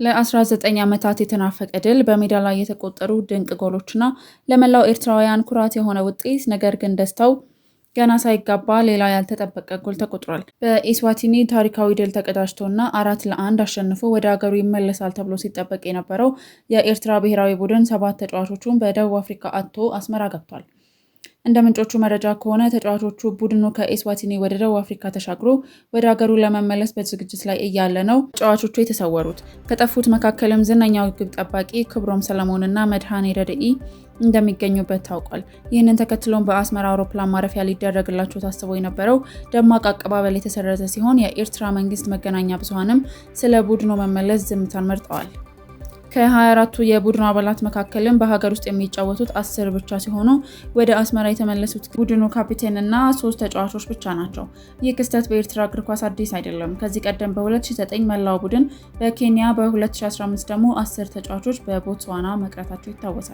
ለ19 ዓመታት የተናፈቀ ድል በሜዳ ላይ የተቆጠሩ ድንቅ ጎሎችና ለመላው ኤርትራውያን ኩራት የሆነ ውጤት። ነገር ግን ደስታው ገና ሳይጋባ ሌላ ያልተጠበቀ ጎል ተቆጥሯል። በኢስዋቲኒ ታሪካዊ ድል ተቀዳጅቶና 4-1 አሸንፎ ወደ ሀገሩ ይመለሳል ተብሎ ሲጠበቅ የነበረው የኤርትራ ብሔራዊ ቡድን 7 ተጫዋቾቹን በደቡብ አፍሪካ አጥቶ አስመራ ገብቷል። እንደ ምንጮቹ መረጃ ከሆነ ተጫዋቾቹ ቡድኑ ከኢስዋቲኒ ወደ ደቡብ አፍሪካ ተሻግሮ ወደ ሀገሩ ለመመለስ በዝግጅት ላይ እያለ ነው ተጫዋቾቹ የተሰወሩት። ከጠፉት መካከልም ዝነኛው ግብ ጠባቂ ክብሮም ሰለሞንና መድኃኔ ረድኢ እንደሚገኙበት ታውቋል። ይህንን ተከትሎም በአስመራ አውሮፕላን ማረፊያ ሊደረግላቸው ታስቦ የነበረው ደማቅ አቀባበል የተሰረዘ ሲሆን የኤርትራ መንግስት መገናኛ ብዙሃንም ስለ ቡድኑ መመለስ ዝምታን መርጠዋል። ከ24ቱ የቡድኑ አባላት መካከልም በሀገር ውስጥ የሚጫወቱት 10 ብቻ ሲሆኑ ወደ አስመራ የተመለሱት ቡድኑ ካፒቴን እና 3 ተጫዋቾች ብቻ ናቸው። ይህ ክስተት በኤርትራ እግር ኳስ አዲስ አይደለም። ከዚህ ቀደም በ2009 መላው ቡድን በኬንያ፣ በ2015 ደግሞ 10 ተጫዋቾች በቦትስዋና መቅረታቸው ይታወሳል።